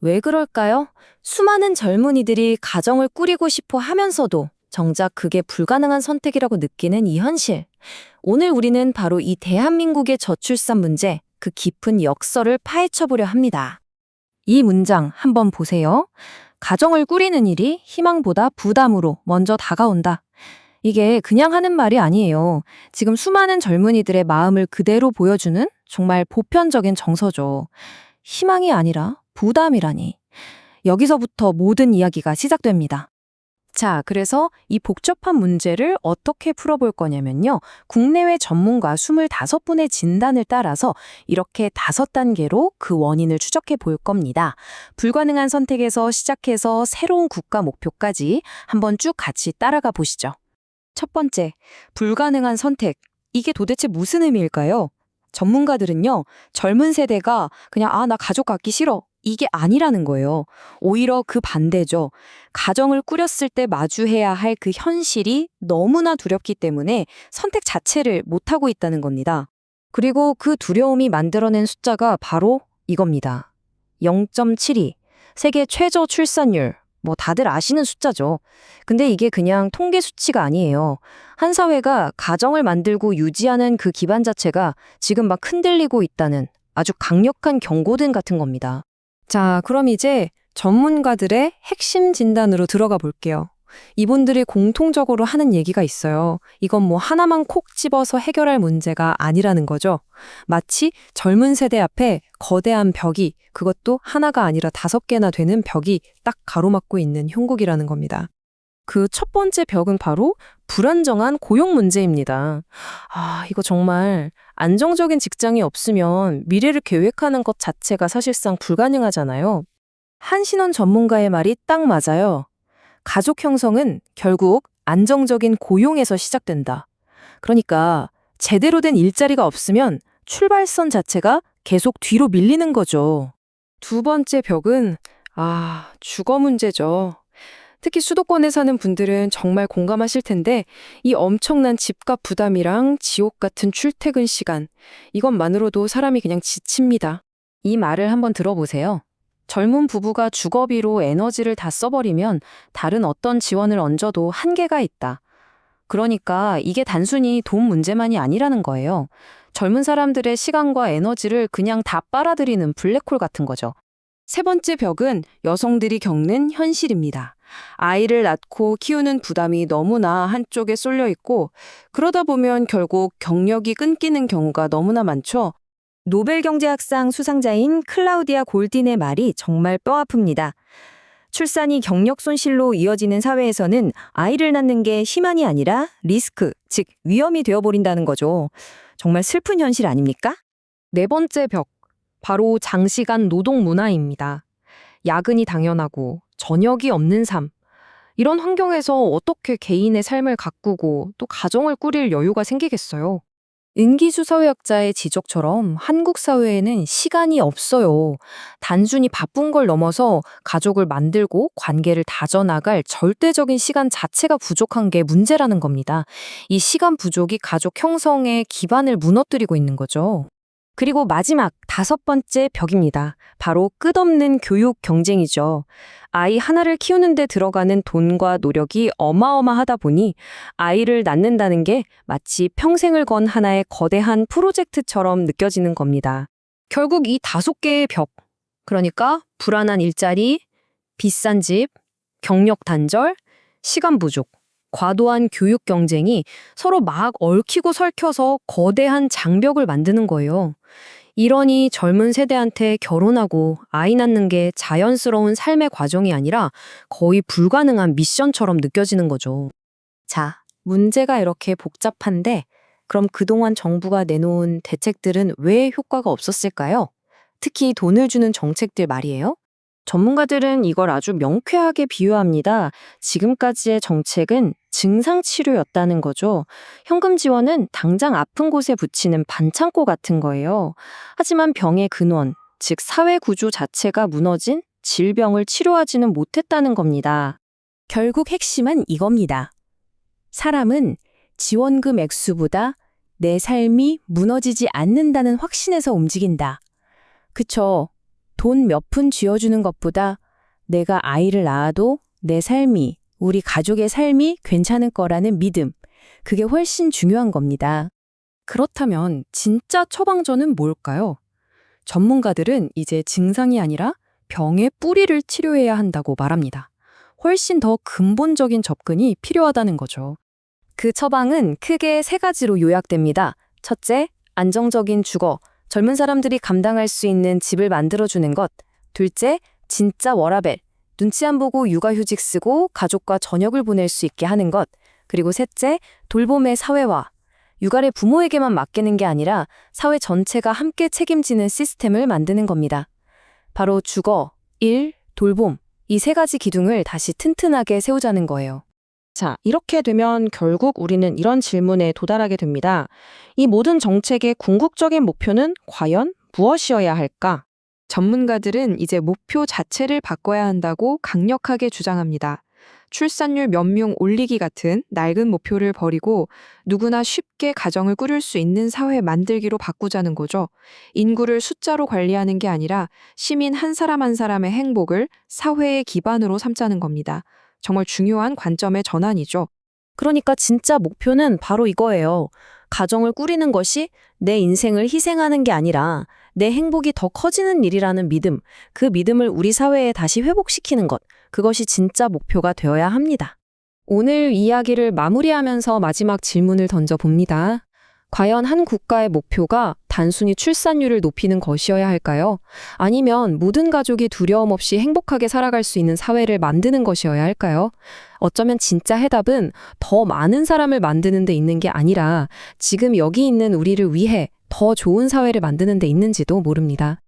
왜 그럴까요? 수많은 젊은이들이 가정을 꾸리고 싶어 하면서도 정작 그게 불가능한 선택이라고 느끼는 이 현실. 오늘 우리는 바로 이 대한민국의 저출산 문제, 그 깊은 역설을 파헤쳐 보려 합니다. 이 문장 한번 보세요. 가정을 꾸리는 일이 희망보다 부담으로 먼저 다가온다. 이게 그냥 하는 말이 아니에요. 지금 수많은 젊은이들의 마음을 그대로 보여주는 정말 보편적인 정서죠. 희망이 아니라 부담이라니. 여기서부터 모든 이야기가 시작됩니다. 자, 그래서 이 복잡한 문제를 어떻게 풀어볼 거냐면요. 국내외 전문가 25분의 진단을 따라서 이렇게 5단계로 그 원인을 추적해 볼 겁니다. 불가능한 선택에서 시작해서 새로운 국가 목표까지 한번 쭉 같이 따라가 보시죠. 첫 번째, 불가능한 선택. 이게 도대체 무슨 의미일까요? 전문가들은요, 젊은 세대가 그냥 나 가족 갖기 싫어. 이게 아니라는 거예요. 오히려 그 반대죠. 가정을 꾸렸을 때 마주해야 할 그 현실이 너무나 두렵기 때문에 선택 자체를 못하고 있다는 겁니다. 그리고 그 두려움이 만들어낸 숫자가 바로 이겁니다. 0.72. 세계 최저 출산율. 다들 아시는 숫자죠. 근데 이게 그냥 통계 수치가 아니에요. 한 사회가 가정을 만들고 유지하는 그 기반 자체가 지금 막 흔들리고 있다는 아주 강력한 경고등 같은 겁니다. 자, 그럼 이제 전문가들의 핵심 진단으로 들어가 볼게요. 이분들이 공통적으로 하는 얘기가 있어요. 이건 하나만 콕 집어서 해결할 문제가 아니라는 거죠. 마치 젊은 세대 앞에 거대한 벽이, 그것도 하나가 아니라 5개나 되는 벽이 딱 가로막고 있는 형국이라는 겁니다. 그 첫 번째 벽은 바로 불안정한 고용 문제입니다. 이거 정말 안정적인 직장이 없으면 미래를 계획하는 것 자체가 사실상 불가능하잖아요. 한신원 전문가의 말이 딱 맞아요. 가족 형성은 결국 안정적인 고용에서 시작된다. 그러니까 제대로 된 일자리가 없으면 출발선 자체가 계속 뒤로 밀리는 거죠. 두 번째 벽은 주거 문제죠. 특히 수도권에 사는 분들은 정말 공감하실 텐데 이 엄청난 집값 부담이랑 지옥 같은 출퇴근 시간, 이것만으로도 사람이 그냥 지칩니다. 이 말을 한번 들어보세요. 젊은 부부가 주거비로 에너지를 다 써버리면 다른 어떤 지원을 얹어도 한계가 있다. 그러니까 이게 단순히 돈 문제만이 아니라는 거예요. 젊은 사람들의 시간과 에너지를 그냥 다 빨아들이는 블랙홀 같은 거죠. 세 번째 벽은 여성들이 겪는 현실입니다. 아이를 낳고 키우는 부담이 너무나 한쪽에 쏠려 있고 그러다 보면 결국 경력이 끊기는 경우가 너무나 많죠. 노벨 경제학상 수상자인 클라우디아 골딘의 말이 정말 뼈아픕니다. 출산이 경력 손실로 이어지는 사회에서는 아이를 낳는 게 희망이 아니라 리스크, 즉 위험이 되어버린다는 거죠. 정말 슬픈 현실 아닙니까? 네 번째 벽, 바로 장시간 노동 문화입니다. 야근이 당연하고 저녁이 없는 삶. 이런 환경에서 어떻게 개인의 삶을 가꾸고 또 가정을 꾸릴 여유가 생기겠어요? 은기수 사회학자의 지적처럼 한국 사회에는 시간이 없어요. 단순히 바쁜 걸 넘어서 가족을 만들고 관계를 다져나갈 절대적인 시간 자체가 부족한 게 문제라는 겁니다. 이 시간 부족이 가족 형성의 기반을 무너뜨리고 있는 거죠. 그리고 마지막 5번째 벽입니다. 바로 끝없는 교육 경쟁이죠. 아이 하나를 키우는 데 들어가는 돈과 노력이 어마어마하다 보니 아이를 낳는다는 게 마치 평생을 건 하나의 거대한 프로젝트처럼 느껴지는 겁니다. 결국 이 5개의 벽, 그러니까 불안한 일자리, 비싼 집, 경력 단절, 시간 부족, 과도한 교육 경쟁이 서로 막 얽히고 설켜서 거대한 장벽을 만드는 거예요. 이러니 젊은 세대한테 결혼하고 아이 낳는 게 자연스러운 삶의 과정이 아니라 거의 불가능한 미션처럼 느껴지는 거죠. 자, 문제가 이렇게 복잡한데 그럼 그동안 정부가 내놓은 대책들은 왜 효과가 없었을까요? 특히 돈을 주는 정책들 말이에요. 전문가들은 이걸 아주 명쾌하게 비유합니다. 지금까지의 정책은 증상 치료였다는 거죠. 현금 지원은 당장 아픈 곳에 붙이는 반창고 같은 거예요. 하지만 병의 근원, 즉 사회 구조 자체가 무너진 질병을 치료하지는 못했다는 겁니다. 결국 핵심은 이겁니다. 사람은 지원금 액수보다 내 삶이 무너지지 않는다는 확신에서 움직인다. 그쵸? 돈 몇 푼 쥐어주는 것보다 내가 아이를 낳아도 내 삶이, 우리 가족의 삶이 괜찮을 거라는 믿음, 그게 훨씬 중요한 겁니다. 그렇다면 진짜 처방전은 뭘까요? 전문가들은 이제 증상이 아니라 병의 뿌리를 치료해야 한다고 말합니다. 훨씬 더 근본적인 접근이 필요하다는 거죠. 그 처방은 크게 세 가지로 요약됩니다. 첫째, 안정적인 주거, 젊은 사람들이 감당할 수 있는 집을 만들어주는 것. 둘째, 진짜 워라밸, 눈치 안 보고 육아휴직 쓰고 가족과 저녁을 보낼 수 있게 하는 것. 그리고 셋째, 돌봄의 사회화. 육아를 부모에게만 맡기는 게 아니라 사회 전체가 함께 책임지는 시스템을 만드는 겁니다. 바로 주거, 일, 돌봄, 이 세 가지 기둥을 다시 튼튼하게 세우자는 거예요. 자, 이렇게 되면 결국 우리는 이런 질문에 도달하게 됩니다. 이 모든 정책의 궁극적인 목표는 과연 무엇이어야 할까? 전문가들은 이제 목표 자체를 바꿔야 한다고 강력하게 주장합니다. 출산율 몇 명 올리기 같은 낡은 목표를 버리고 누구나 쉽게 가정을 꾸릴 수 있는 사회 만들기로 바꾸자는 거죠. 인구를 숫자로 관리하는 게 아니라 시민 한 사람 한 사람의 행복을 사회의 기반으로 삼자는 겁니다. 정말 중요한 관점의 전환이죠. 그러니까 진짜 목표는 바로 이거예요. 가정을 꾸리는 것이 내 인생을 희생하는 게 아니라 내 행복이 더 커지는 일이라는 믿음, 그 믿음을 우리 사회에 다시 회복시키는 것, 그것이 진짜 목표가 되어야 합니다. 오늘 이야기를 마무리하면서 마지막 질문을 던져봅니다. 과연 한 국가의 목표가 단순히 출산율을 높이는 것이어야 할까요? 아니면 모든 가족이 두려움 없이 행복하게 살아갈 수 있는 사회를 만드는 것이어야 할까요? 어쩌면 진짜 해답은 더 많은 사람을 만드는 데 있는 게 아니라 지금 여기 있는 우리를 위해 더 좋은 사회를 만드는 데 있는지도 모릅니다.